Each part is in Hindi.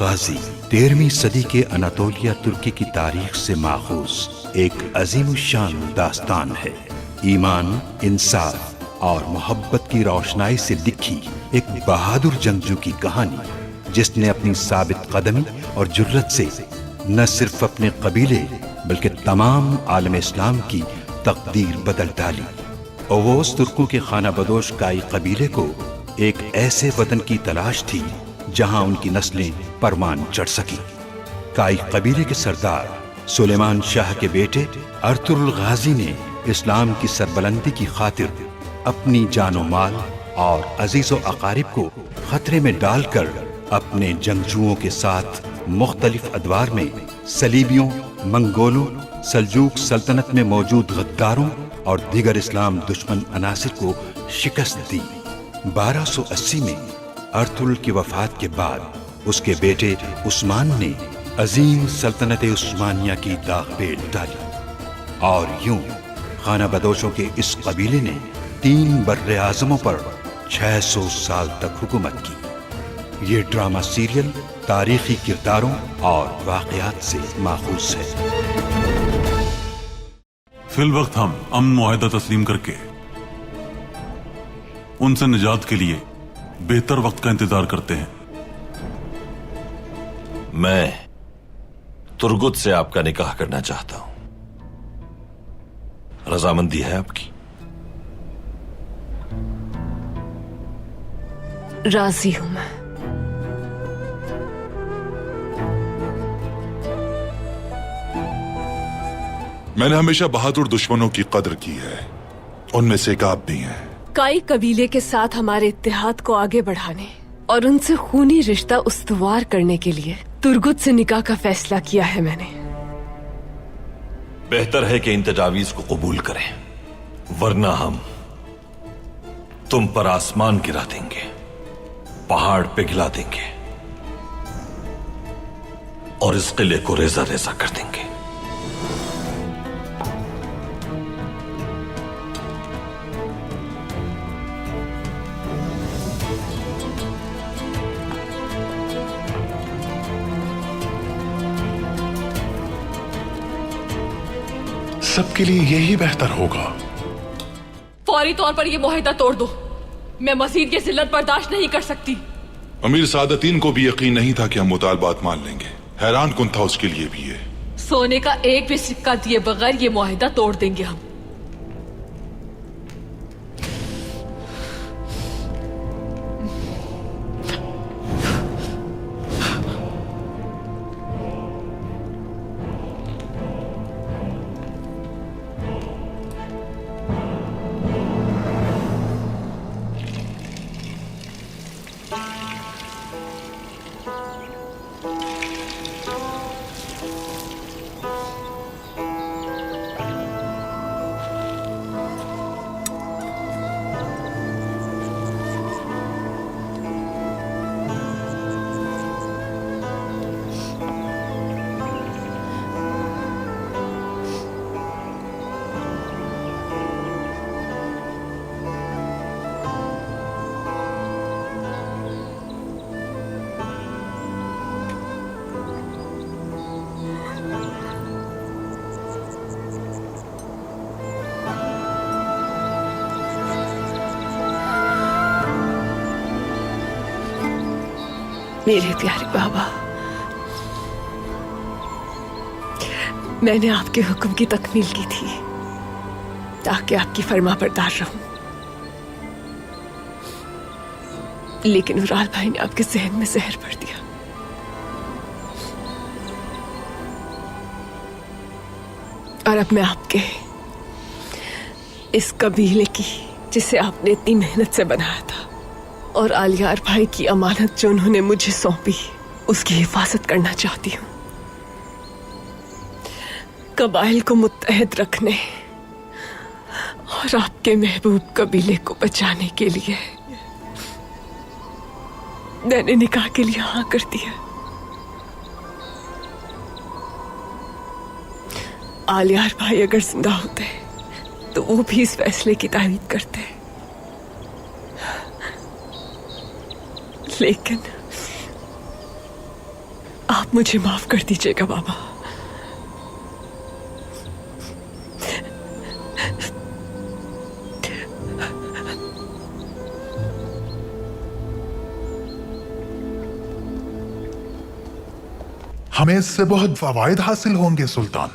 गाजी 13वीं सदी के अनातोलिया तुर्की की तारीख से माखूज एक अजीमुशान दास्तान है। ईमान, इंसाफ और मोहब्बत की रोशनाई से लिखी एक बहादुर जंगजू की कहानी, जिसने अपनी साबित कदमी और जुर्रत से न सिर्फ अपने कबीले बल्कि तमाम आलम इस्लाम की तकदीर बदल डाली। ओवोस तुर्कों के खाना बदोश काई कबीले को एक ऐसे वतन की तलाश थी जहां उनकी नस्लें परमान चढ़ सकी। काई कबीले के सरदार सुलेमान शाह के बेटे अर्तुगरुल गाजी ने इस्लाम की सरबलंदी की खातिर अपनी जानो माल और अजीजो अकारिब को खतरे में डालकर अपने जंगजुओं के साथ मुख्तलिफ अदवार में सलीबियों, मंगोलों, सल्जूक सल्तनत में मौजूद गद्दारों और दीगर इस्लाम दुश्मन अनासिर को शिकस्त दी। 1280 में अर्तुगरुल की वफात के बाद उसके बेटे उस्मान ने अजीम सल्तनत उस्मानिया की दाग पेट डाली और यूं खाना बदोशों के इस कबीले ने 3 बर्रे आज़मों पर 600 साल तक हुकूमत की। ये ड्रामा सीरियल तारीखी किरदारों और वाक़यात से माखूज है। फिल वक्त हम अमन मुआहदा तस्लीम करके उनसे निजात के लिए बेहतर वक्त का इंतजार करते हैं। मैं तुर्गुत से आपका निकाह करना चाहता हूं। रजामंदी है आपकी? राजी हूं मैं। मैंने हमेशा बहादुर दुश्मनों की कदर की है, उनमें से एक आप भी हैं। काई कबीले के साथ हमारे इत्तेहाद को आगे बढ़ाने और उनसे खूनी रिश्ता उस्तवार करने के लिए तुर्गुत से निकाह का फैसला किया है मैंने। बेहतर है कि इन तजावीज को कबूल करें, वरना हम तुम पर आसमान गिरा देंगे, पहाड़ पिघला देंगे और इस किले को रेजा रेजा कर देंगे। सबके लिए यही बेहतर होगा। फौरी तौर पर यह मुआहदा तोड़ दो। मैं मजीद ये जिल्लत बर्दाश्त नहीं कर सकती। अमीर सादतीन को भी यकीन नहीं था कि हम मुतालबात मान लेंगे। हैरान कुन था उसके लिए भी ये। सोने का एक भी सिक्का दिए बगैर ये मुआहदा तोड़ देंगे हम। मेरे प्यारे बाबा, मैंने आपके हुक्म की तकमील की थी ताकि आपकी फरमाबरदार रहूं, लेकिन उराल भाई ने आपके जहन में जहर भर दिया। और अब मैं आपके इस कबीले की, जिसे आपने इतनी मेहनत से बनाया था, और आलियार भाई की अमानत जो उन्होंने मुझे सौंपी, उसकी हिफाजत करना चाहती हूँ। कबाइल को मुत्तहद रखने और आपके महबूब कबीले को बचाने के लिए मैंने निकाह के लिए हाँ कर दिया। आलियार भाई अगर जिंदा होते तो वो भी इस फैसले की तायीद करते, लेकिन मुझे माफ कर दीजिएगा बाबा। हमें इससे बहुत फवायद हासिल होंगे सुल्तान।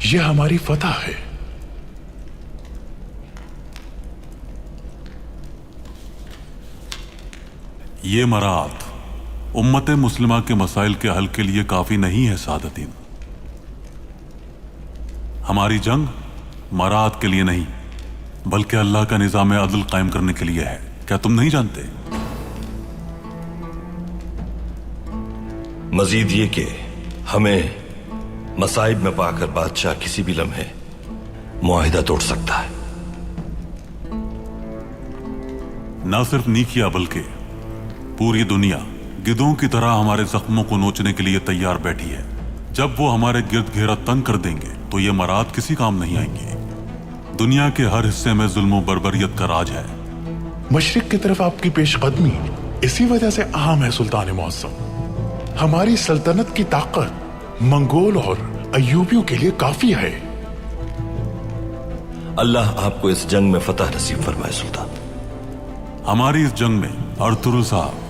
यह हमारी फतह है। ये मरात उम्मत मुस्लिमा के मसाइल के हल के लिए काफी नहीं है सादतीन। हमारी जंग मरात के लिए नहीं बल्कि अल्लाह का निजाम अदल कायम करने के लिए है। क्या तुम नहीं जानते? मजीद ये कि हमें मसाइब में पाकर बादशाह किसी भी लम्हे मुआहिदा तोड़ सकता है। न सिर्फ नीकिया बल्कि पूरी दुनिया गिद्धों की तरह हमारे जख्मों को नोचने के लिए तैयार बैठी है। जब वो हमारे गिर्द घेरा तंग कर देंगे तो ये मरात किसी काम नहीं आएंगे। दुनिया के हर हिस्से में जुल्म और बर्बरियत का राज है। मशरिक की तरफ आपकी पेशकदमी इसी वजह से अहम है सुल्तान मुअज़्ज़म। हमारी सल्तनत की ताकत मंगोल और अय्यूबियों के लिए काफी है। अल्लाह आपको इस जंग में फतह नसीब फरमाए सुल्तान। हमारी इस जंग में अर्तुगरुल साहब,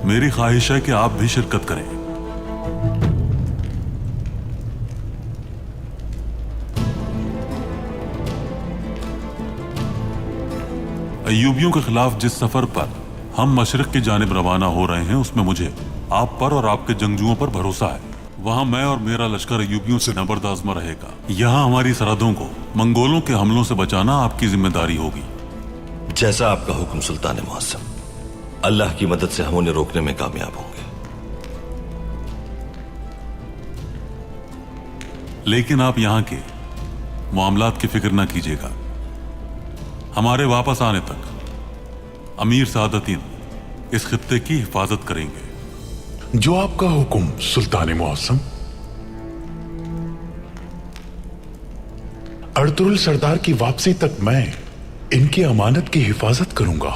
मेरी ख्वाहिश है कि आप भी शिरकत करें। अय्यूबियों के खिलाफ जिस सफर पर हम मशरिक की जानिब रवाना हो रहे हैं उसमें मुझे आप पर और आपके जंगजुओं पर भरोसा है। वहां मैं और मेरा लश्कर अय्यूबियों से नबरदाज़मा रहेगा। यहां हमारी सरहदों को मंगोलों के हमलों से बचाना आपकी जिम्मेदारी होगी। जैसा आपका हुक्म सुल्तान मुअज़्ज़म। अल्लाह की मदद से हम उन्हें रोकने में कामयाब होंगे। लेकिन आप यहां के मामलात की फिक्र न कीजिएगा। हमारे वापस आने तक अमीर सादतीन इस खित्ते की हिफाजत करेंगे। जो आपका हुक्म सुल्तान मुअज़्ज़म। अर्तुगरुल सरदार की वापसी तक मैं इनकी अमानत की हिफाजत करूंगा।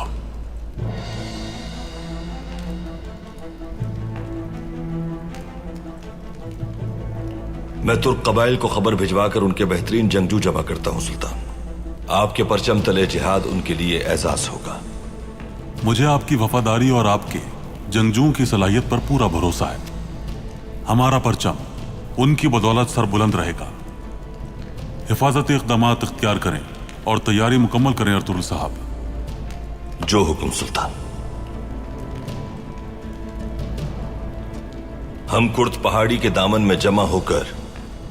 मैं तुर्क कबाइल को खबर भिजवाकर उनके बेहतरीन जंगजू जमा करता हूं सुल्तान। आपके परचम तले जिहाद उनके लिए एजाज होगा। मुझे आपकी वफादारी और आपके जंगजुओं की सलाहियत पर पूरा भरोसा है। हमारा परचम उनकी बदौलत सर बुलंद रहेगा। हिफाजत इक़दामात इख्तियार करें और तैयारी मुकम्मल करें अर्तुगरुल साहब। जो हुक्म सुल्तान। हम कुर्द पहाड़ी के दामन में जमा होकर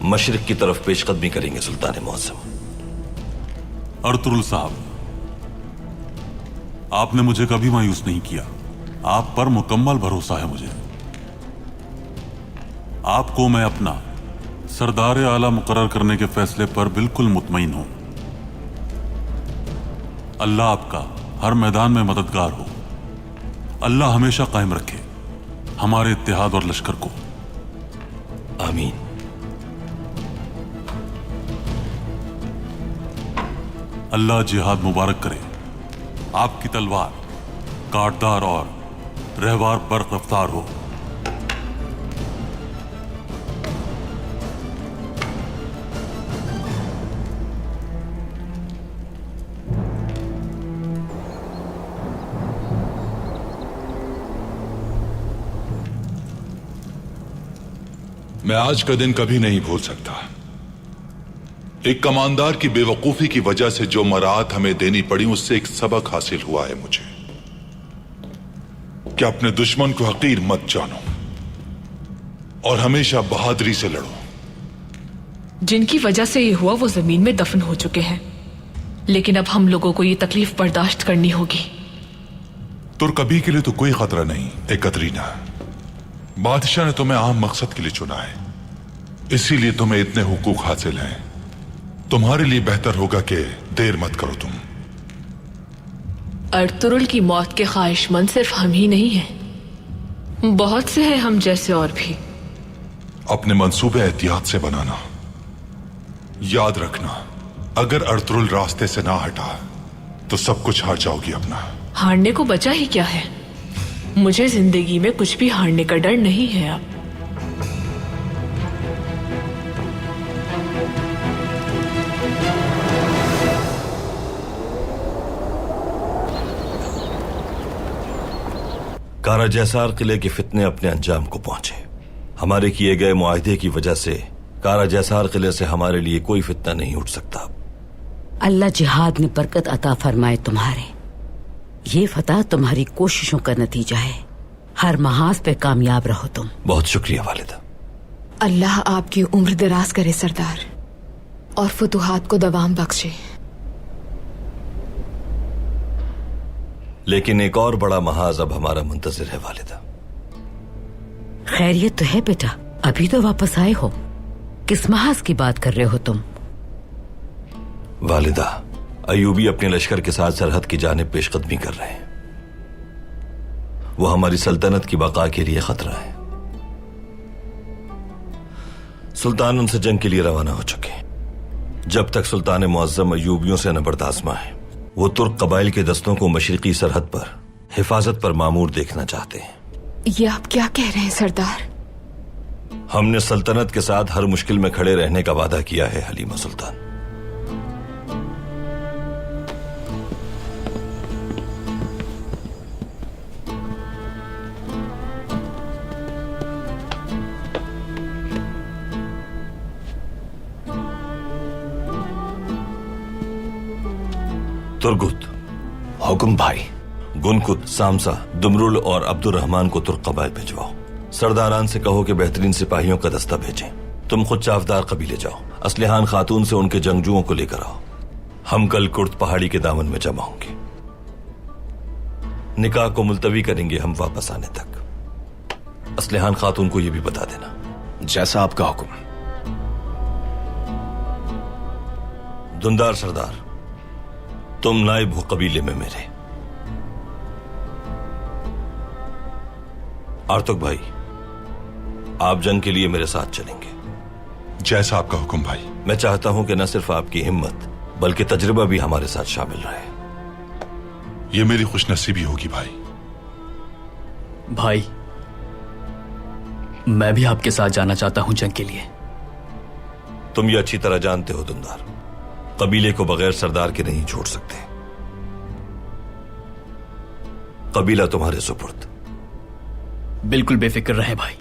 मशरिक की तरफ पेशकदमी करेंगे सुल्तान मुअज़्ज़म। अर्तुगरुल साहब, आपने मुझे कभी मायूस नहीं किया। आप पर मुकम्मल भरोसा है मुझे। आपको मैं अपना सरदार आला मुकर्रर करने के फैसले पर बिल्कुल मुतमईन हूं। अल्लाह आपका हर मैदान में मददगार हो। अल्लाह हमेशा कायम रखे हमारे इत्तेहाद और लश्कर को। आमीन। अल्लाह जिहाद मुबारक करे। आपकी तलवार काटदार और रहवार बर्क रफ्तार हो। मैं आज का दिन कभी नहीं भूल सकता। एक कमांडर की बेवकूफी की वजह से जो मराहत हमें देनी पड़ी उससे एक सबक हासिल हुआ है मुझे कि अपने दुश्मन को हकीर मत जानो और हमेशा बहादुरी से लड़ो। जिनकी वजह से ये हुआ वो जमीन में दफन हो चुके हैं, लेकिन अब हम लोगों को ये तकलीफ बर्दाश्त करनी होगी। तुर्कबी के लिए तो कोई खतरा नहीं ए कतरीना। बादशाह ने तुम्हें आम मकसद के लिए चुना है, इसीलिए तुम्हें इतने हुकूक हासिल हैं। तुम्हारे लिए बेहतर होगा कि देर मत करो। तुम अर्तुगरुल की मौत के ख्वाहिशमंद सिर्फ हम ही नहीं हैं, बहुत से हैं हम जैसे और भी। अपने मंसूबे एहतियात से बनाना। याद रखना, अगर अर्तुगरुल रास्ते से ना हटा तो सब कुछ हार जाओगी अपना। हारने को बचा ही क्या है? मुझे जिंदगी में कुछ भी हारने का डर नहीं है अब। कारा जैसार किले के फितने अपने अंजाम को पहुंचे। हमारे किए गए मुआहदे की वजह से कारा जैसार किले से हमारे लिए कोई फितना नहीं उठ सकता। अल्लाह जिहाद में बरकत अता फरमाए तुम्हारे। ये फतह तुम्हारी कोशिशों का नतीजा है। हर महाज पे कामयाब रहो तुम। बहुत शुक्रिया वालिदा। अल्लाह आपकी उम्र दराज करे सरदार, और फतुहात को दवाम बख्शे। लेकिन एक और बड़ा महाज अब हमारा मुंतजिर है वालिदा। खैरियत तो है बेटा, अभी तो वापस आए हो। किस महाज की बात कर रहे हो तुम? वालिदा, अयूबी अपने लश्कर के साथ सरहद की जानिब पेशकदमी कर रहे हैं। वो हमारी सल्तनत की बका के लिए खतरा है। सुल्तान उनसे जंग के लिए रवाना हो चुके हैं। जब तक सुल्तान मुअज्जम अयूबियों से न बर्दाश्त है, वो तुर्क कबाइल के दस्तों को मशरिकी सरहद पर हिफाजत पर मामूर देखना चाहते हैं। ये आप क्या कह रहे हैं सरदार? हमने सल्तनत के साथ हर मुश्किल में खड़े रहने का वादा किया है हलीमा सुल्तान। तुर्गुत, हुक्म भाई। गुनकुत, सामसा, दुमरुल और अब्दुर्रहमान को तुर्क कबाइल भिजवाओ। सरदारान से कहो कि बेहतरीन सिपाहियों का दस्ता भेजें। तुम खुद चावदार कबीले जाओ, असलिहान खातून से उनके जंगजुओं को लेकर आओ। हम कल कुर्द पहाड़ी के दामन में जमा होंगे। निकाह को मुलतवी करेंगे हम वापस आने तक। असलिहान खातून को यह भी बता देना। जैसा आपका हुक्म। दुंदार सरदार, तुम नाइब हो कबीले में मेरे। आर्तुक भाई, आप जंग के लिए मेरे साथ चलेंगे। जैसा आपका हुक्म भाई। मैं चाहता हूं कि न सिर्फ आपकी हिम्मत बल्कि तजुर्बा भी हमारे साथ शामिल रहे। ये मेरी खुशनसीबी होगी भाई। भाई, मैं भी आपके साथ जाना चाहता हूं जंग के लिए। तुम ये अच्छी तरह जानते हो दुंदार, कबीले को बगैर सरदार के नहीं छोड़ सकते। कबीला तुम्हारे सुपुर्द। बिल्कुल बेफिक्र रहे भाई।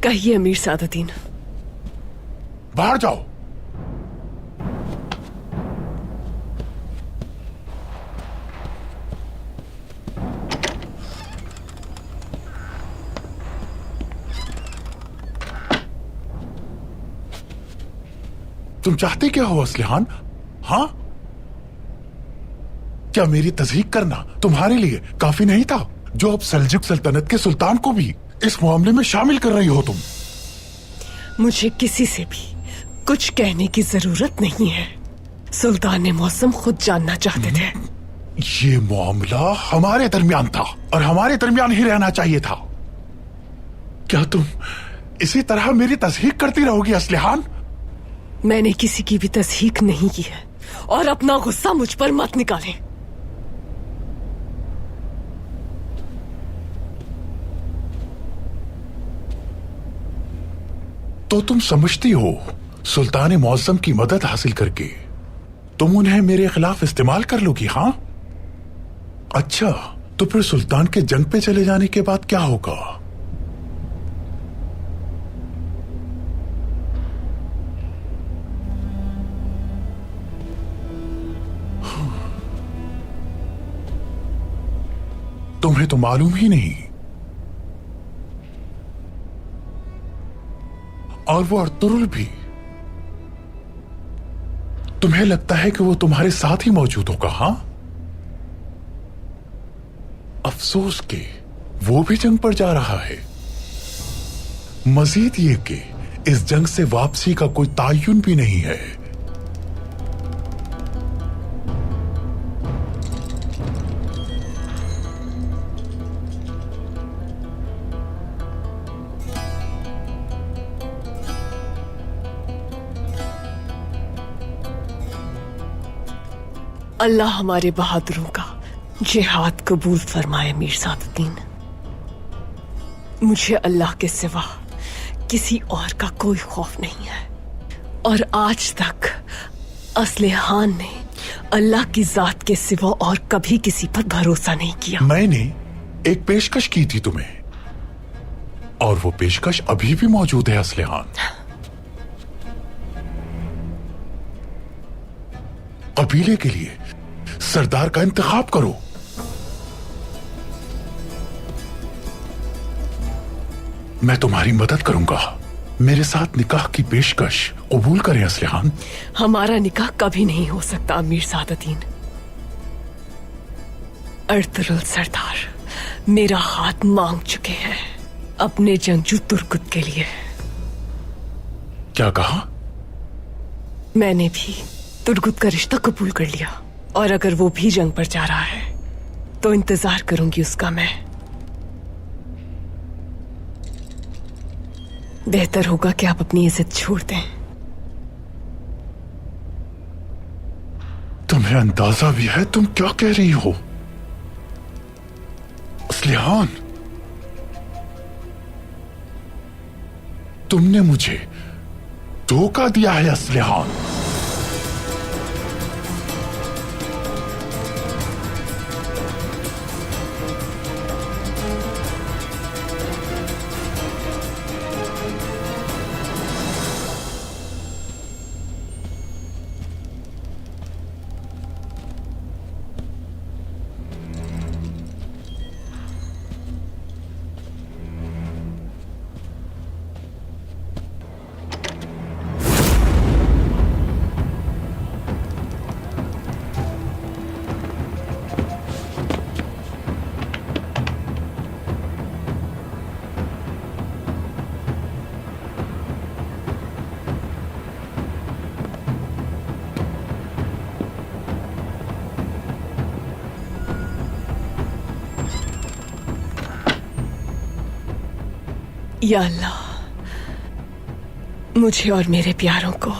कहिए अमीर सादुद्दीन। बाहर जाओ। तुम चाहते क्या हो असलिहान? हाँ, क्या मेरी तस्दीक करना तुम्हारे लिए काफी नहीं था, जो अब सल्जुक सल्तनत के सुल्तान को भी इस मामले में शामिल कर रही हो तुम? मुझे किसी से भी कुछ कहने की जरूरत नहीं है। सुल्तान मुअज्जम खुद जानना चाहते थे। ये मामला हमारे दरमियान था और हमारे दरमियान ही रहना चाहिए था। क्या तुम इसी तरह मेरी तस्दीक करती रहोगी असलिहान? मैंने किसी की भी तस्दीक नहीं की है, और अपना गुस्सा मुझ पर मत निकालें। तो तुम समझती हो सुल्तान मुअज्जम की मदद हासिल करके तुम उन्हें मेरे खिलाफ इस्तेमाल कर लोगी? हाँ, अच्छा, तो फिर सुल्तान के जंग पे चले जाने के बाद क्या होगा? तुम्हें तो मालूम ही नहीं। और वो अर्तुरुल भी, तुम्हें लगता है कि वो तुम्हारे साथ ही मौजूद होगा? हां, अफसोस के वो भी जंग पर जा रहा है। मजीद ये कि इस जंग से वापसी का कोई तायुन भी नहीं है। अल्लाह हमारे बहादुरों का जिहाद कबूल फरमाए मीरजादुद्दीन। मुझे अल्लाह के सिवा किसी और का कोई खौफ नहीं है, और आज तक असलहान ने अल्लाह की जात के सिवा और कभी किसी पर भरोसा नहीं किया। मैंने एक पेशकश की थी तुम्हें, और वो पेशकश अभी भी मौजूद है असलहान। कबीले के लिए सरदार का इंतखाब करो। मैं तुम्हारी मदद करूंगा। मेरे साथ निकाह की पेशकश कबूल करें असलहान। हमारा निकाह कभी नहीं हो सकता मीरजादुद्दीन। अर्तुरुल सरदार मेरा हाथ मांग चुके हैं अपने जंगजू तुर्कुत के लिए। क्या कहा? मैंने भी तुर्कुत का रिश्ता कबूल कर लिया, और अगर वो भी जंग पर जा रहा है तो इंतजार करूंगी उसका मैं। बेहतर होगा कि आप अपनी इज्जत छोड़ दें। तुम्हें अंदाजा भी है तुम क्या कह रही हो असलहान? तुमने मुझे धोखा दिया है असलहान। या अल्लाह, मुझे और मेरे प्यारों को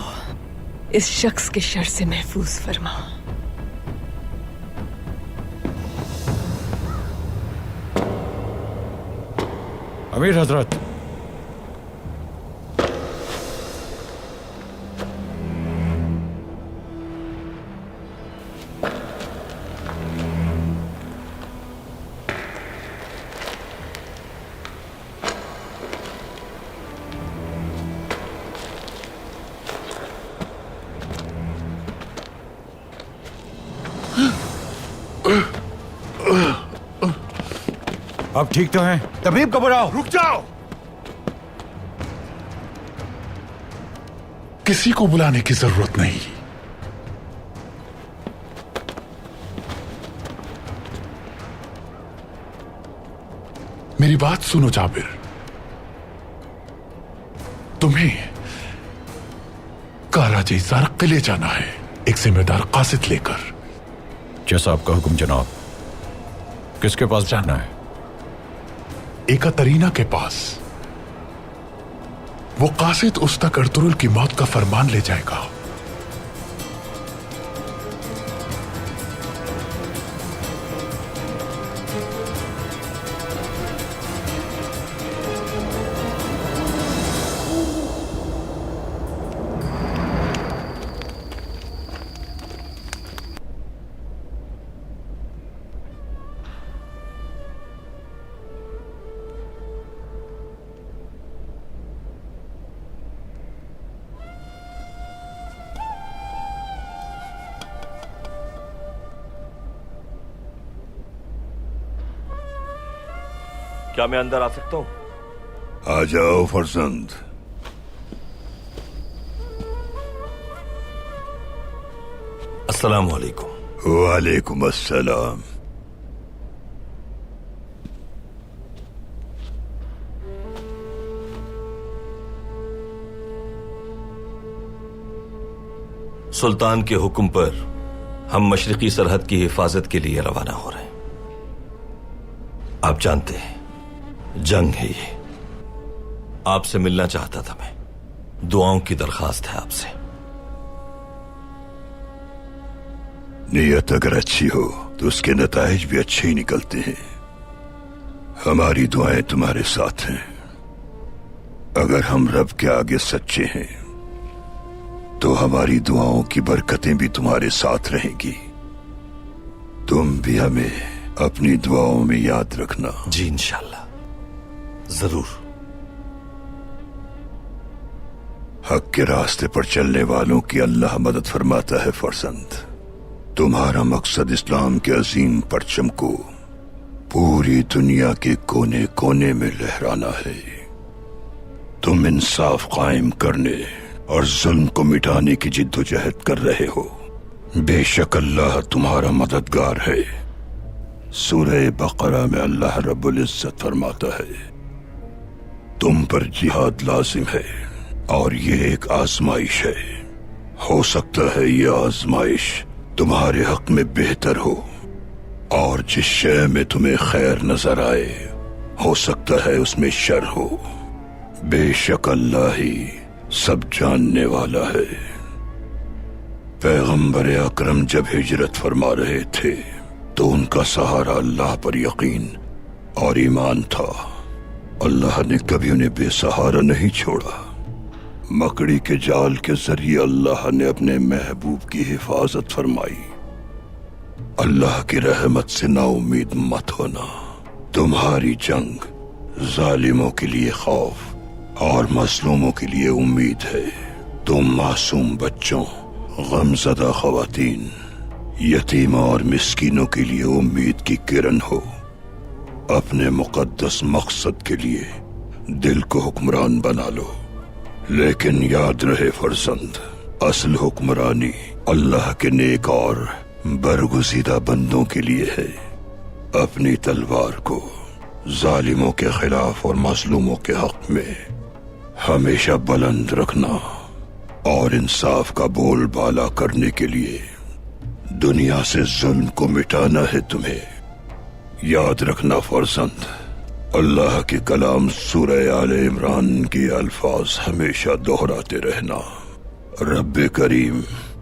इस शख्स के शर से महफूज फरमा। अमीर हजरत, आप ठीक तो हैं? तबीब को बुलाओ। रुक जाओ। किसी को बुलाने की जरूरत नहीं। मेरी बात सुनो जाबिर, तुम्हें काराजेज़ार किले जाना है एक जिम्मेदार कासिद लेकर। जैसा आपका हुक्म जनाब। किसके पास जाना है? एकतरीना के पास। वो कासिद उस तक अर्तुरुल की मौत का फरमान ले जाएगा। क्या मैं अंदर आ सकता हूँ? आ जाओ फरजंद। अस्सलाम वालेकुम। वालेकुम अस्सलाम। सुल्तान के हुक्म पर हम मशरिकी सरहद की हिफाजत के लिए रवाना हो रहे हैं। आप जानते हैं जंग है ये। आपसे मिलना चाहता था मैं। दुआओं की दरखास्त है आपसे। नीयत अगर अच्छी हो तो उसके नताइज भी अच्छे ही निकलते हैं। हमारी दुआएं तुम्हारे साथ हैं। अगर हम रब के आगे सच्चे हैं तो हमारी दुआओं की बरकतें भी तुम्हारे साथ रहेंगी। तुम भी हमें अपनी दुआओं में याद रखना। जी इंशाल्लाह, जरूर। हक के रास्ते पर चलने वालों की अल्लाह मदद फरमाता है फरजंद। तुम्हारा मकसद इस्लाम के अजीम परचम को पूरी दुनिया के कोने कोने में लहराना है। तुम इंसाफ कायम करने और जुल्म को मिटाने की जिद्दोजहद कर रहे हो। बेशक अल्लाह तुम्हारा मददगार है। सूरह बकरा में अल्लाह रब्बुल इज्जत फरमाता है, तुम पर जिहाद लाजिम है और ये एक आजमाइश है। हो सकता है ये आजमाइश तुम्हारे हक में बेहतर हो और जिस शय में तुम्हें खैर नजर आए हो सकता है उसमें शर हो। बेशक अल्लाह ही सब जानने वाला है। पैगंबर अकरम जब हिजरत फरमा रहे थे तो उनका सहारा अल्लाह पर यकीन और ईमान था। अल्लाह ने कभी उन्हें बेसहारा नहीं छोड़ा। मकड़ी के जाल के जरिए अल्लाह ने अपने महबूब की हिफाजत फरमाई। अल्लाह की रहमत से नाउम्मीद मत होना। तुम्हारी जंग जालिमों के लिए खौफ और मजलूमों के लिए उम्मीद है। तुम मासूम बच्चों, गमज़दा ख़वातीन, यतीम और मिस्कीनों के लिए उम्मीद की किरण हो। अपने मुक़द्दस मकसद के लिए दिल को हुक्मरान बना लो। लेकिन याद रहे फरजंद, असल हुक्मरानी अल्लाह के नेक और बरगुज़ीदा बंदों के लिए है। अपनी तलवार को जालिमों के खिलाफ और मजलूमों के हक में हमेशा बुलंद रखना और इंसाफ का बोलबाला करने के लिए दुनिया से जुल्म को मिटाना है तुम्हें। याद रखना फरजंद, अल्लाह के कलाम सूरह आले इमरान के अल्फाज हमेशा दोहराते रहना। रब्बे करीम,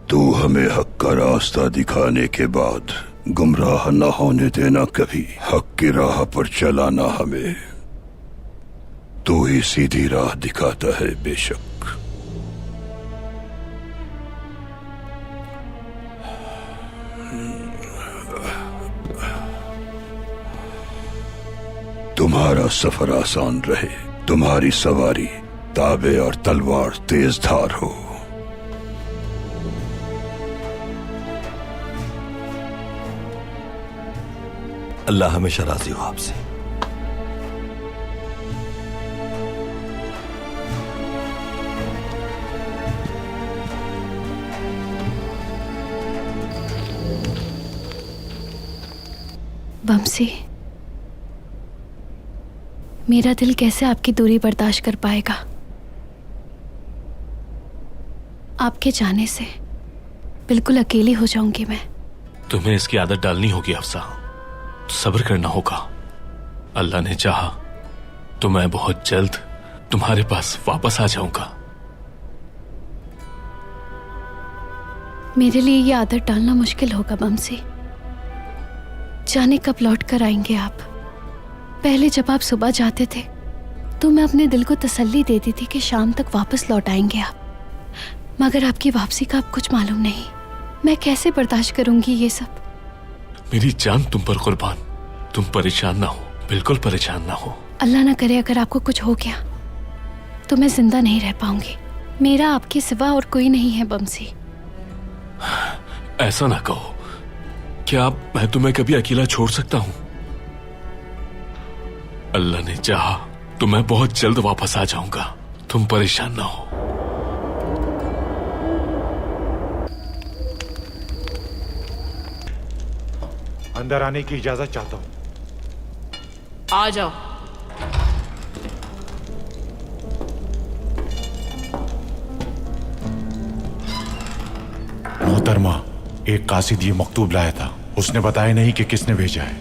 तू हमें हक का रास्ता दिखाने के बाद गुमराह न होने देना। कभी हक की राह पर चलाना हमें। तू ही सीधी राह दिखाता है बेशक। तुम्हारा सफर आसान रहे। तुम्हारी सवारी ताबे और तलवार तेज धार हो। अल्लाह हमेशा राजी हो आपसे। बमसी, मेरा दिल कैसे आपकी दूरी बर्दाश्त कर पाएगा? आपके जाने से बिल्कुल अकेली हो जाऊंगी मैं। तुम्हें इसकी आदत डालनी होगी अफसा। सब्र करना होगा। अल्लाह ने चाहा तो मैं बहुत जल्द तुम्हारे पास वापस आ जाऊंगा। मेरे लिए ये आदत डालना मुश्किल होगा बमसी। जाने कब लौट कर आएंगे आप? पहले जब आप सुबह जाते थे तो मैं अपने दिल को तसल्ली देती थी कि शाम तक वापस लौट आएंगे आप, मगर आपकी वापसी का अब कुछ मालूम नहीं। मैं कैसे बर्दाश्त करूंगी ये सब? मेरी जान तुम पर कुर्बान। तुम परेशान ना हो, बिल्कुल परेशान ना हो। अल्लाह ना करे अगर आपको कुछ हो गया तो मैं जिंदा नहीं रह पाऊंगी। मेरा आपके सिवा और कोई नहीं है बमसी। ऐसा ना कहो। क्या मैं तुम्हें कभी अकेला छोड़ सकता हूं? अल्लाह ने चाहा तो मैं बहुत जल्द वापस आ जाऊंगा, तुम परेशान ना हो। अंदर आने की इजाजत चाहता हूं। आ जाओ। मोहतरमा, एक कासिद ये मकतूब लाया था, उसने बताया नहीं कि किसने भेजा है।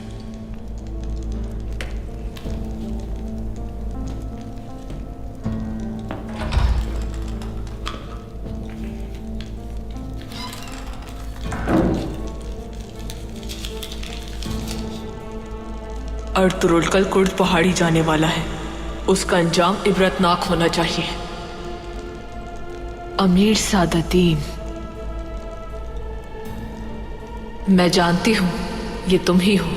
अर्तुरुल कल कुर्द पहाड़ी जाने वाला है, उसका अंजाम इबरतनाक होना चाहिए। अमीर सादतीन, मैं जानती हूं ये तुम ही हो।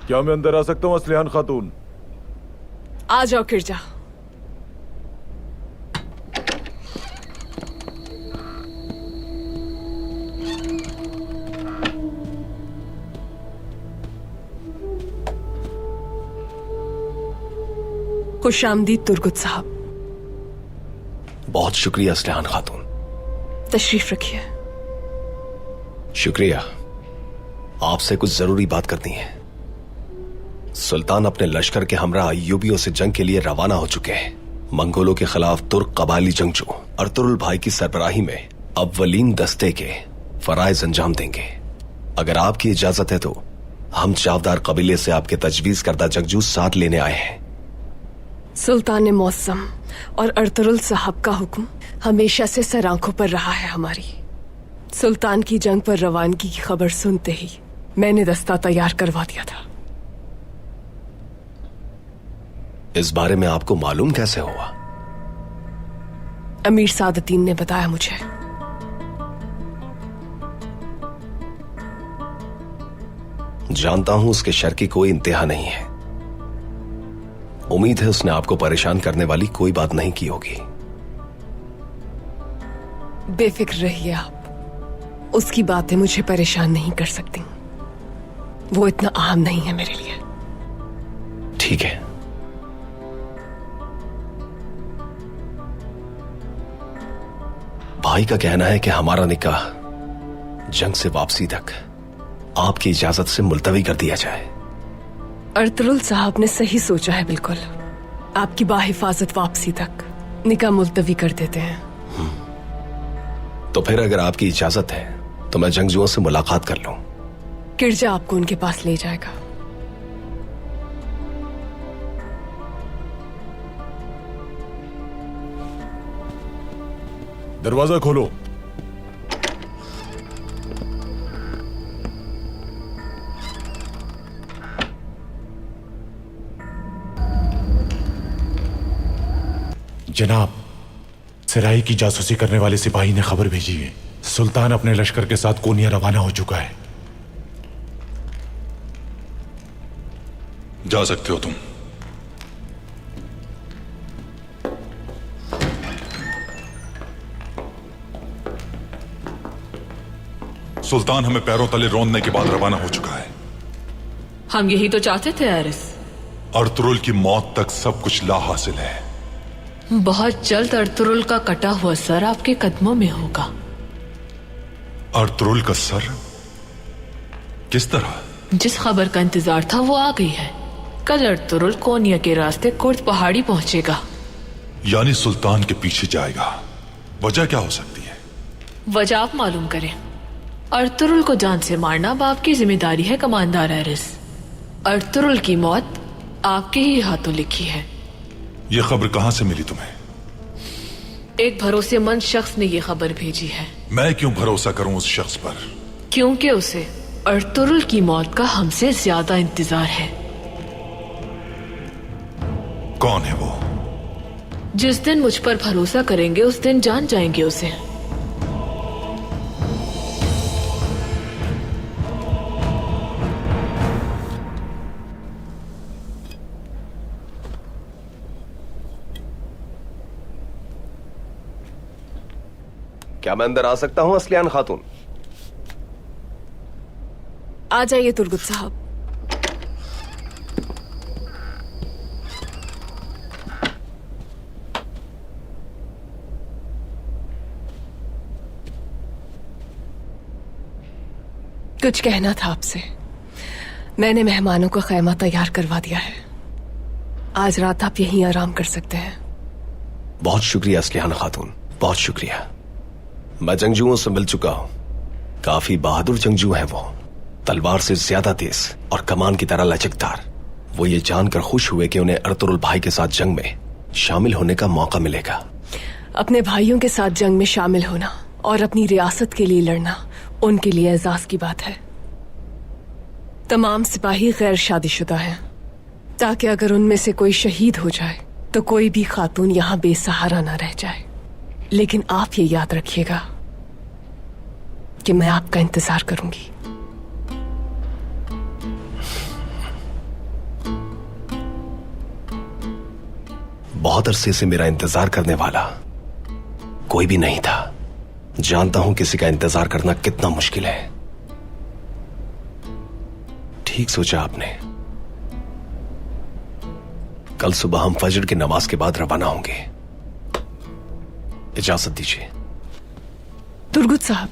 क्या मैं अंदर आ सकता हूं असलिहान खातून? आ जाओ किरजा। खुशामदीद तुर्गुत साहब। बहुत शुक्रिया असलिहान खातून। तशरीफ रखिए। शुक्रिया। आपसे कुछ जरूरी बात करनी है। सुल्तान अपने लश्कर के हमरा अय्यूबियों से जंग के लिए रवाना हो चुके हैं। मंगोलों के खिलाफ तुर्क कबायली जंगजू अर्तुरुल भाई की सरबराही में अव्वलीन दस्ते के फराइज अंजाम देंगे। अगर आपकी इजाजत है तो हम चावदार कबीले से आपके तजवीज करदा जंगजू साथ लेने आए हैं। सुल्तान मौसम और अर्तुरुल साहब का हुक्म हमेशा से सर आंखों पर रहा है हमारी। सुल्तान की जंग पर रवानगी की खबर सुनते ही मैंने दस्ता तैयार करवा दिया था। इस बारे में आपको मालूम कैसे हुआ? अमीर सादतीन ने बताया मुझे। जानता हूं उसके शर की कोई इंतहा नहीं है। उम्मीद है उसने आपको परेशान करने वाली कोई बात नहीं की होगी। बेफिक्र रहिए आप, उसकी बातें मुझे परेशान नहीं कर सकती। वो इतना अहम नहीं है मेरे लिए। ठीक है। भाई का कहना है कि हमारा निकाह जंग से वापसी तक आपकी इजाजत से मुलतवी कर दिया जाए। अर्तुरुल साहब ने सही सोचा है बिल्कुल। आपकी बाहिफाजत वापसी तक निकाह मुलतवी कर देते हैं। तो फिर अगर आपकी इजाजत है तो मैं जंगजुओं से मुलाकात कर लूं। किरजा आपको उनके पास ले जाएगा। दरवाजा खोलो। जनाब, सिराई की जासूसी करने वाले सिपाही ने खबर भेजी है, सुल्तान अपने लश्कर के साथ कोनिया रवाना हो चुका है। जा सकते हो तुम। सुल्तान हमें पैरों तले रोंदने के बाद रवाना हो चुका है। हम यही तो चाहते थे एरिस। अर्तुरुल की मौत तक सब कुछ ला हासिल है। बहुत जल्द अर्तुरुल का कटा हुआ सर आपके कदमों में होगा। अर्तुरुल का सर? किस तरह? जिस खबर का इंतजार था वो आ गई है। कल अर्तुरुल कोनिया के रास्ते कुर्द पहाड़ी पहुंचेगा। यानी सुल्तान के पीछे जाएगा। वजह क्या हो सकती है? वजह आप मालूम करें। अर्तुरुल को जान से मारना अब आपकी जिम्मेदारी है कमांडर एरिस। अर्तुरुल की मौत आपके ही हाथों लिखी है। ये खबर कहां से मिली तुम्हें? एक भरोसेमंद शख्स ने ये खबर भेजी है। मैं क्यों भरोसा करूं उस शख्स पर? क्योंकि उसे अर्तुरुल की मौत का हमसे ज्यादा इंतजार है। कौन है वो? जिस दिन मुझ पर भरोसा करेंगे उस दिन जान जाएंगे उसे। क्या मैं अंदर आ सकता हूं असलियान खातून? आ जाइए तुर्गुत साहब। कुछ कहना था आपसे। मैंने मेहमानों का खैमा तैयार करवा दिया है। आज रात आप यहीं आराम कर सकते हैं। बहुत शुक्रिया असलियान खातून, बहुत शुक्रिया। मैं जंगजुओं से मिल चुका हूं। काफी बहादुर जंगजू हैं वो, तलवार से ज्यादा तेज और कमान की तरह लचकदार। वो ये जानकर खुश हुए कि उन्हें अर्तुरुल भाई के साथ जंग में शामिल होने का मौका मिलेगा। अपने भाइयों के साथ जंग में शामिल होना और अपनी रियासत के लिए लड़ना उनके लिए एजाज की बात है। तमाम सिपाही गैर शादीशुदा हैं, ताकि अगर उनमें से कोई शहीद हो जाए तो कोई भी खातून यहां बेसहारा ना रह जाए। लेकिन आप ये याद रखिएगा कि मैं आपका इंतजार करूंगी। बहुत अरसे से मेरा इंतजार करने वाला कोई भी नहीं था। जानता हूं किसी का इंतजार करना कितना मुश्किल है। ठीक सोचा आपने। कल सुबह हम फजर की नमाज के बाद रवाना होंगे। इजाजत दीजिए। तुर्गुत साहब,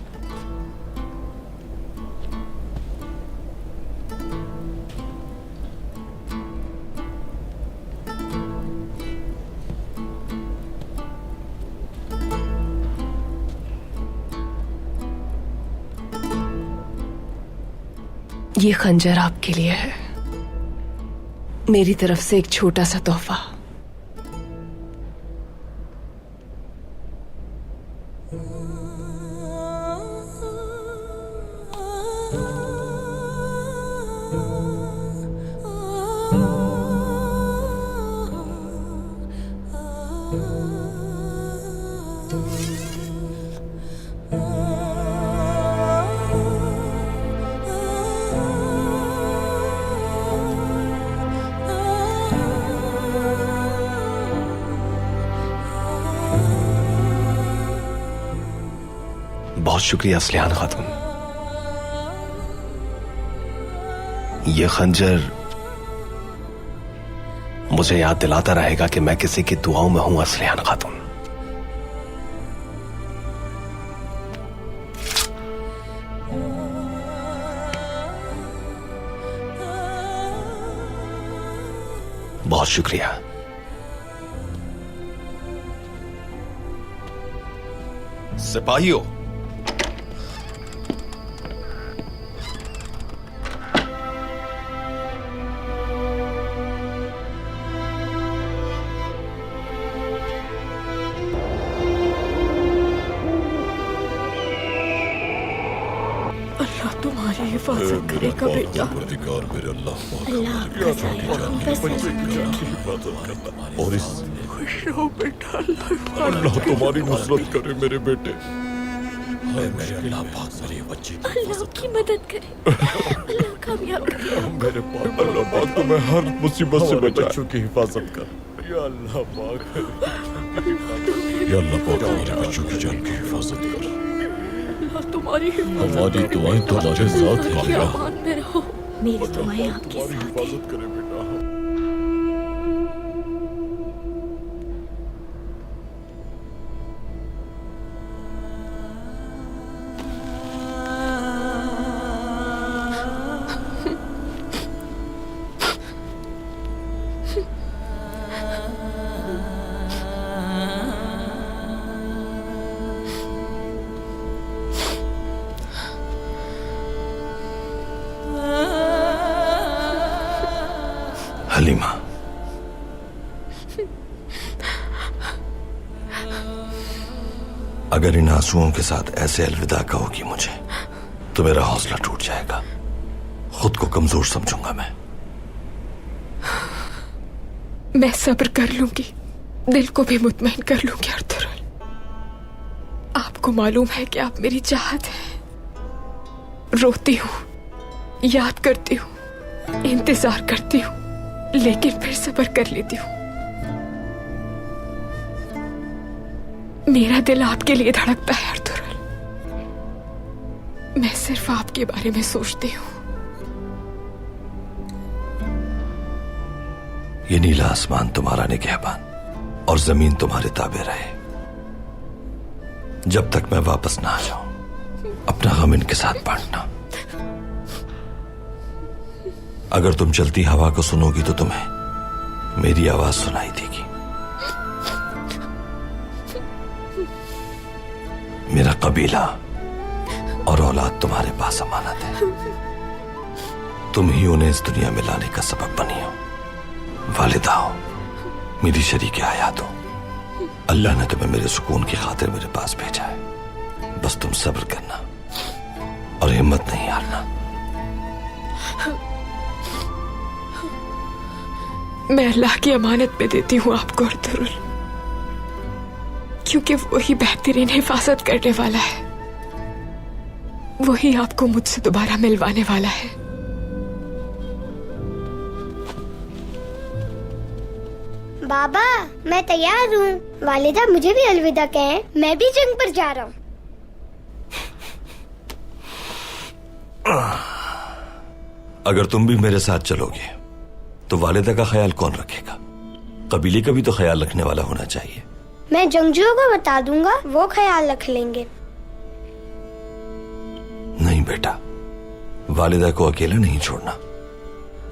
ये खंजर आपके लिए है, मेरी तरफ से एक छोटा सा तोहफा। बहुत शुक्रिया असलियान खातून। ये खंजर मुझे याद दिलाता रहेगा कि मैं किसी की दुआओं में हूं असलियान खातून। बहुत शुक्रिया। सिपाहियों, अल्लाह तुम्हारी हिफाजत करेगा बेटा। और इस खुश रहो बेटा। अल्लाह तुम्हारी नुसरत करे मेरे बेटे। अल्लाह की मदद करे, अल्लाह कामयाब करे। मेरे पास अल्लाह पाक तुम्हें हर मुसीबत से बचाए। बच्चों की हिफाजत कर या अल्लाह पाक। या अल्लाह पाक हमारे बच्चों की जान की हिफाजत कर। तुम्हारी हमारी दुआएं तुम्हारे साथ हैं। अमान में रहो, मेरी दुआएं आपके साथ हैं। हिफाजत करे बेटा। हलीमा, अगर इन आंसुओं के साथ ऐसे अलविदा कहोगी मुझे तो मेरा हौसला टूट जाएगा। खुद को कमजोर समझूंगा मैं सब्र कर लूंगी, दिल को भी मुतमईन कर लूंगी अर्तुरुल। आपको मालूम है कि आप मेरी चाहत हैं। रोती हूँ, याद करती हूँ, इंतजार करती हूँ, लेकिन फिर सब्र कर लेती हूँ। मेरा दिल आपके लिए धड़कता है अर्तुरुल। मैं सिर्फ आपके बारे में सोचती हूँ। ये नीला आसमान तुम्हारा निगहबान और जमीन तुम्हारे ताबे रहे जब तक मैं वापस ना आ जाऊं। अपना गम इनके साथ बांटना। अगर तुम चलती हवा को सुनोगी तो तुम्हें मेरी आवाज सुनाई देगी। मेरा कबीला और औलाद तुम्हारे पास अमानत है। तुम ही उन्हें इस दुनिया में लाने का सबब बनी हो। वालिदा हो, मेरी शरीके हयात हो। अल्लाह ने तुम्हें मेरे सुकून की खातिर मेरे पास भेजा है। बस तुम सब्र करना और हिम्मत नहीं हारना। मैं अल्लाह की अमानत में देती हूँ आपको अर्तुरुल, क्योंकि वही बेहतरीन हिफाजत करने वाला है। वही आपको मुझसे दोबारा मिलवाने वाला है। बाबा, मैं तैयार हूँ। वालिदा मुझे भी अलविदा कहें, मैं भी जंग पर जा रहा हूँ। अगर तुम भी मेरे साथ चलोगे तो वालिदा का ख्याल कौन रखेगा? कबीले का भी तो ख्याल रखने वाला होना चाहिए। मैं जंगजुओं को बता दूंगा, वो ख्याल रख लेंगे। नहीं बेटा, वालिदा को अकेला नहीं छोड़ना।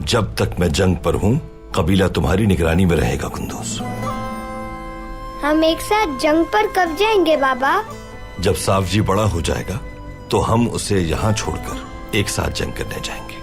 जब तक मैं जंग पर हूँ कबीला तुम्हारी निगरानी में रहेगा कुंदूस। हम एक साथ जंग पर कब जाएंगे बाबा? जब साफजी बड़ा हो जाएगा तो हम उसे यहाँ छोड़कर एक साथ जंग करने जाएंगे।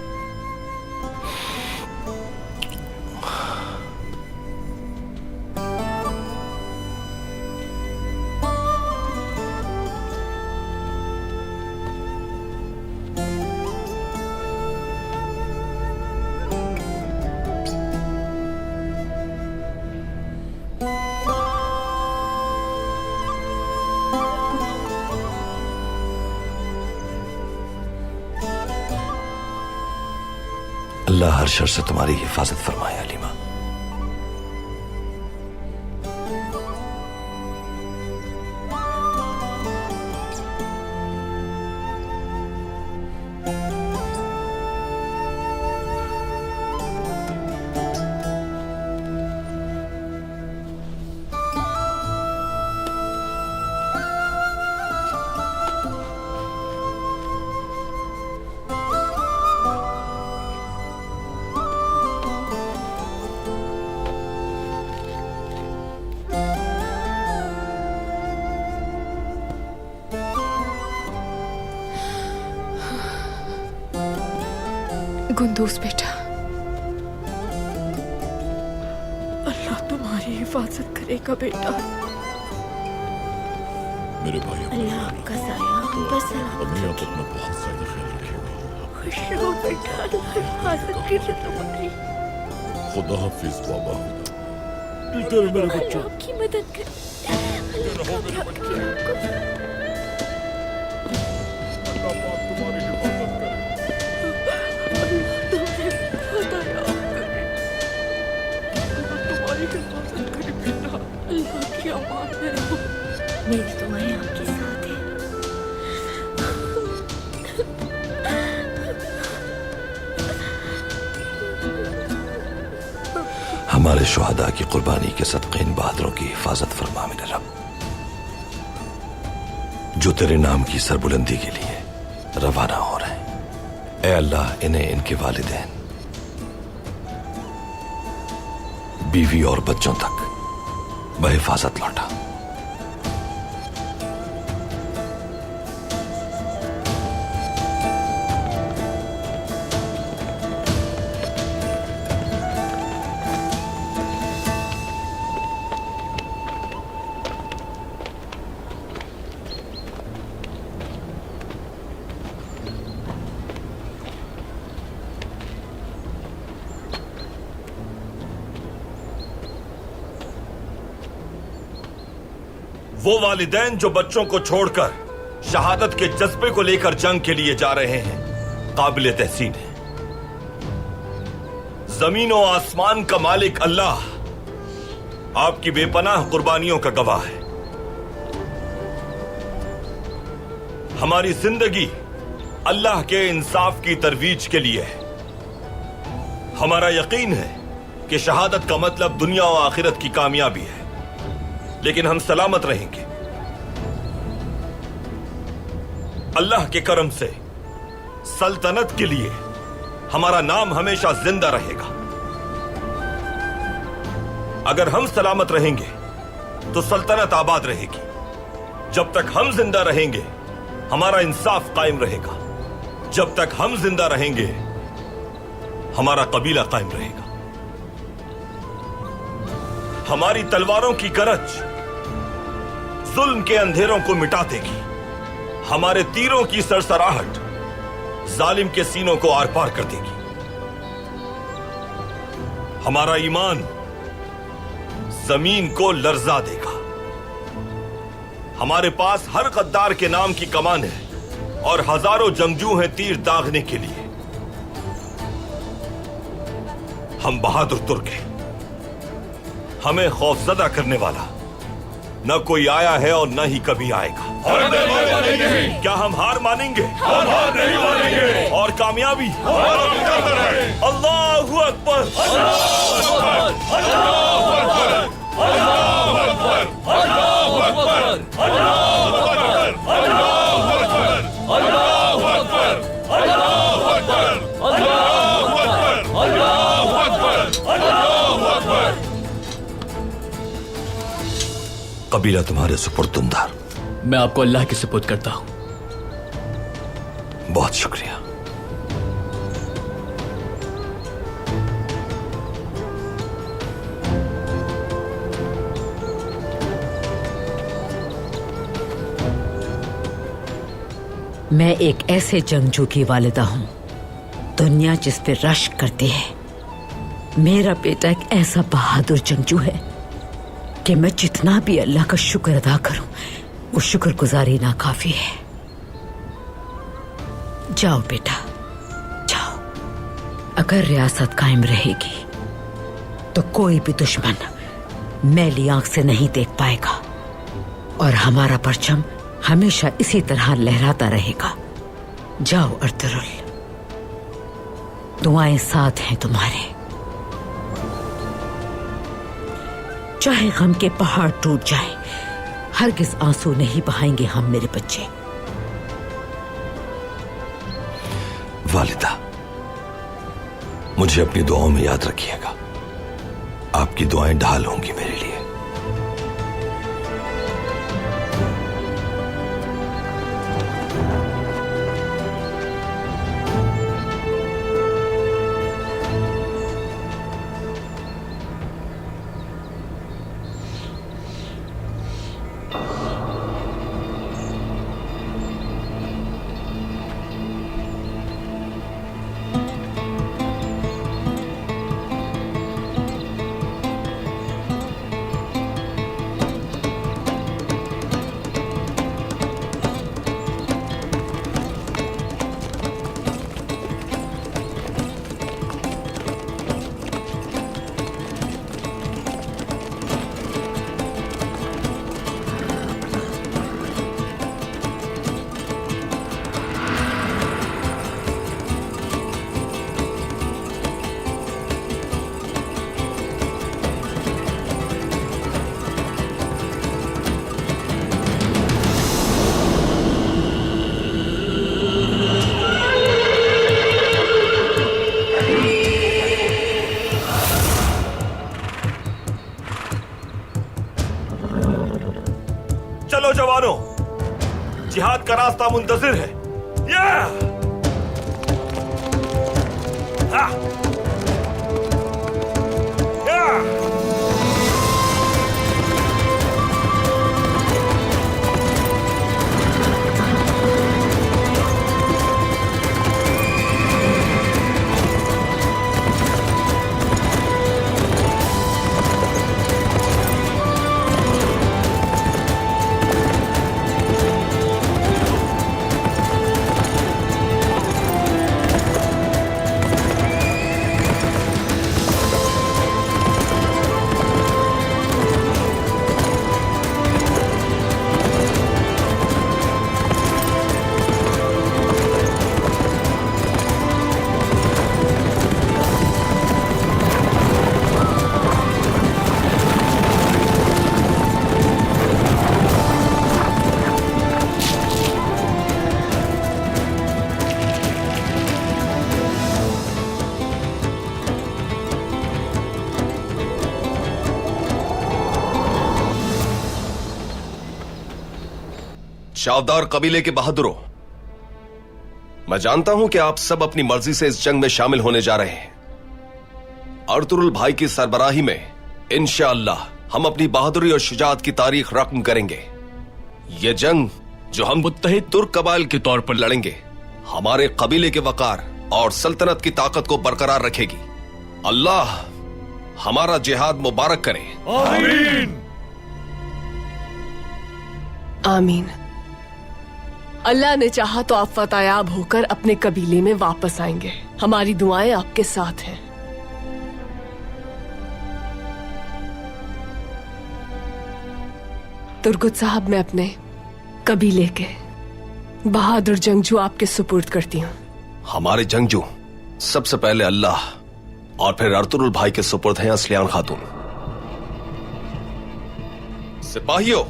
अल्लाह हर शर से तुम्हारी हिफाजत फरमाए अलीमा। कुंदूस बेटा, अल्लाह तुम्हारी हिफाजत करेगा बेटा। मेरे भाई अल्लाह आपका साया हम पर सलामत अम्मी आप अपना बहुत ज्यादा ख्याल रखिएगा। खुश रहो बेटा, अल्लाह हिफाजत करे तुम्हारी। खुदा हाफिज बाबा। मेरे बच्चों आपकी मदद करे। अल्लाह कामयाब करे आपको। तुम्हारी हिफाजत करे। अल्लाह की अमान में रहो। मेरी दुआएं आपके साथ हैं। हमारे शुहदा की कुर्बानी के सदक़े इन बहादुरों की हिफाजत फरमा मेरे रब, जो तेरे नाम की सरबुलंदी के लिए रवाना हो रहे हैं। ऐ अल्लाह, इन्हें इनके वालिदैन, बीवी और बच्चों तक बहिफाजत लौटा। वो वालिदैन जो बच्चों को छोड़कर शहादत के जज्बे को लेकर जंग के लिए जा रहे हैं, काबिल तहसीन है। जमीन और आसमान का मालिक अल्लाह आपकी बेपनाह कुर्बानियों का गवाह है। हमारी जिंदगी अल्लाह के इंसाफ की तरवीज के लिए है। हमारा यकीन है कि शहादत का मतलब दुनिया और आखिरत की कामयाबी है, लेकिन हम सलामत रहेंगे। अल्लाह के करम से सल्तनत के लिए हमारा नाम हमेशा जिंदा रहेगा। अगर हम सलामत रहेंगे तो सल्तनत आबाद रहेगी। जब तक हम जिंदा रहेंगे हमारा इंसाफ कायम रहेगा। जब तक हम जिंदा रहेंगे हमारा कबीला कायम रहेगा। हमारी तलवारों की गरज जुल्म के अंधेरों को मिटा देगी। हमारे तीरों की सरसराहट जालिम के सीनों को आर पार कर देगी। हमारा ईमान जमीन को लर्जा देगा। हमारे पास हर गद्दार के नाम की कमान है और हजारों जंगजू हैं तीर दागने के लिए। हम बहादुर तुर्क हैं। हमें खौफजदा करने वाला न कोई आया है और न ही कभी आएगा। क्या हम हार मानेंगे? हम हार नहीं मानेंगे। और कामयाबी अल्लाहू अकबर, अल्लाहू अकबर, अल्लाहू अकबर, अल्लाहू अकबर, अल्लाहू अकबर, अल्लाहू अकबर, अल्लाहू अकबर, अल्लाहू अकबर, अल्लाहू अकबर, अल्लाहू अकबर, अल्लाहू अकबर, अल्लाहू अकबर। कबीला तुम्हारे सुपुर्दुंदार। मैं आपको अल्लाह के सुपुर्द करता हूं। बहुत शुक्रिया। मैं एक ऐसे जंगजू की वालिदा हूं दुनिया जिस पे रश्क करती है। मेरा बेटा एक ऐसा बहादुर जंगजू है कि मैं जितना भी अल्लाह का शुक्र अदा करूं वो शुक्रगुजारी नाकाफी है। जाओ बेटा जाओ। अगर रियासत कायम रहेगी तो कोई भी दुश्मन मैली आंख से नहीं देख पाएगा और हमारा परचम हमेशा इसी तरह लहराता रहेगा। जाओ अर्तुरुल, दुआएं साथ हैं तुम्हारे। चाहे गम के पहाड़ टूट जाए हरगिज आंसू नहीं बहाएंगे हम मेरे बच्चे। वालिदा, मुझे अपनी दुआओं में याद रखिएगा। आपकी दुआएं ढाल होंगी मेरे लिए। चलो जवानों, जिहाद का रास्ता मुंतजिर है। चावदार कबीले के बहादुरों, मैं जानता हूं कि आप सब अपनी मर्जी से इस जंग में शामिल होने जा रहे हैं। अर्तुरुल भाई की सरबराही में इंशाअल्लाह हम अपनी बहादुरी और शुजाअत की तारीख रकम करेंगे। यह जंग जो हम मुत्तहिद तुर्क कबाइल के तौर पर लड़ेंगे, हमारे कबीले के वकार और सल्तनत की ताकत को बरकरार रखेगी। अल्लाह हमारा जिहाद मुबारक करे। आमीन। आमीन। अल्लाह ने चाहा तो आप फतयाब होकर अपने कबीले में वापस आएंगे। हमारी दुआएं आपके साथ हैं। तुर्गुत साहब, मैं अपने कबीले के बहादुर जंगजू आपके सुपुर्द करती हूँ। हमारे जंगजू सबसे पहले अल्लाह और फिर अर्तुरुल भाई के सुपुर्द हैं असलियान खातून। सिपाहियों,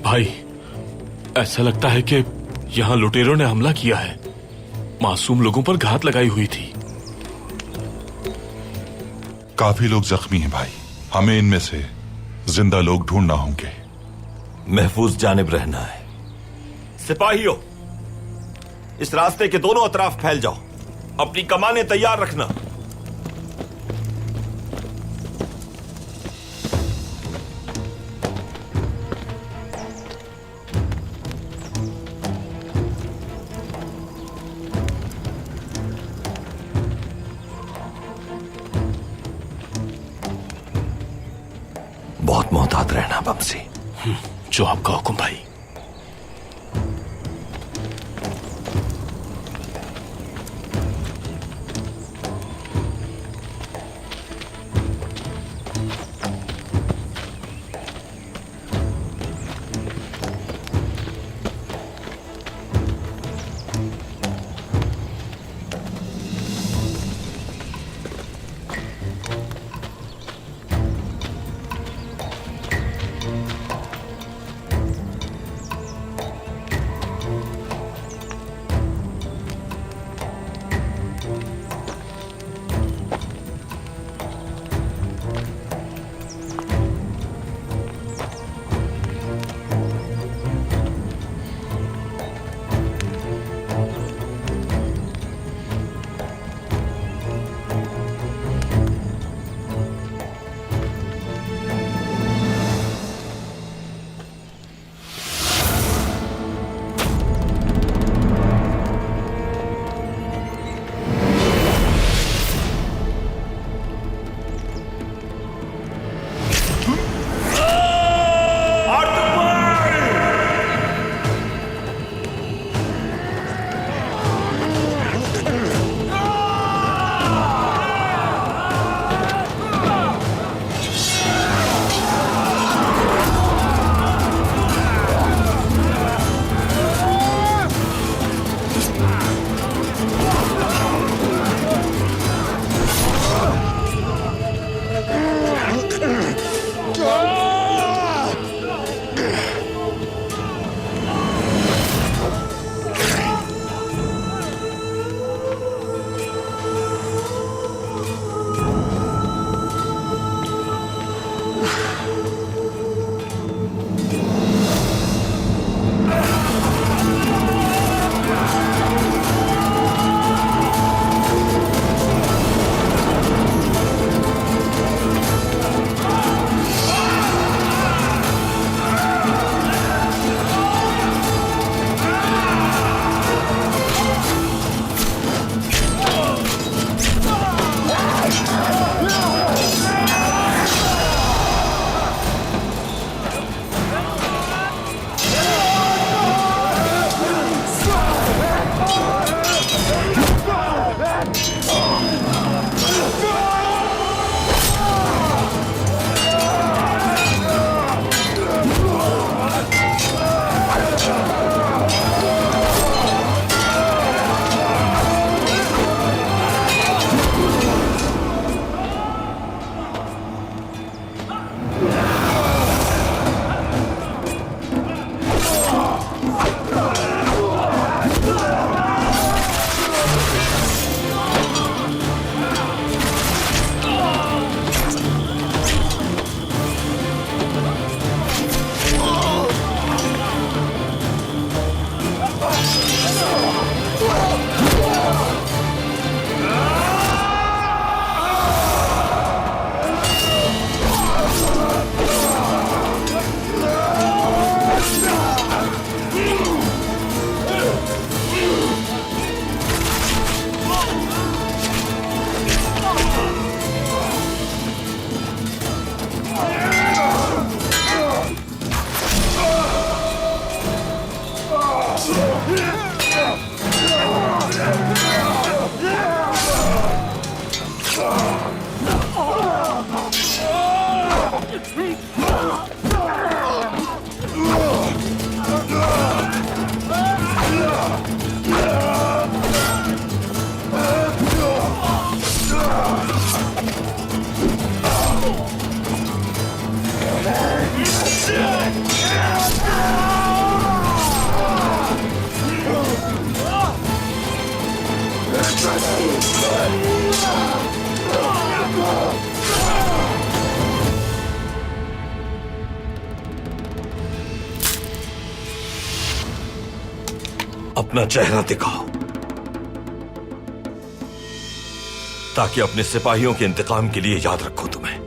भाई, ऐसा लगता है कि यहाँ लुटेरों ने हमला किया है। मासूम लोगों पर घात लगाई हुई थी। काफी लोग जख्मी हैं भाई। हमें इनमें से जिंदा लोग ढूंढना होंगे। महफूज जानिब रहना है। सिपाहियों, इस रास्ते के दोनों अतराफ फैल जाओ। अपनी कमानें तैयार रखना। बहुत मोहतात रहना बमसी। जो आपका हुक्म भाई। अपना चेहरा दिखाओ ताकि अपने सिपाहियों के इंतकाम के लिए याद रखो तुम्हें।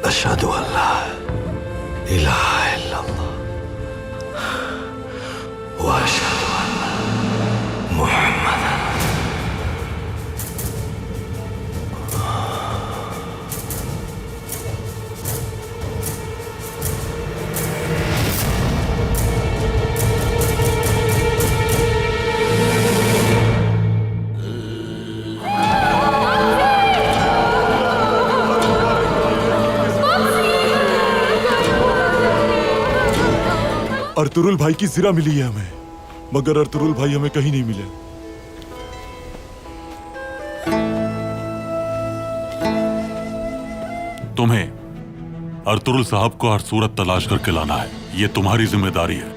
अशहदु अल्ला इलाहा इल्लल्लाह व अशहदु अन्ना मुहम्मदन। अर्तुरुल भाई की जिरा मिली है हमें, मगर अर्तुरुल भाई हमें कहीं नहीं मिले। तुम्हें अर्तुरुल साहब को हर सूरत तलाश करके लाना है, ये तुम्हारी जिम्मेदारी है।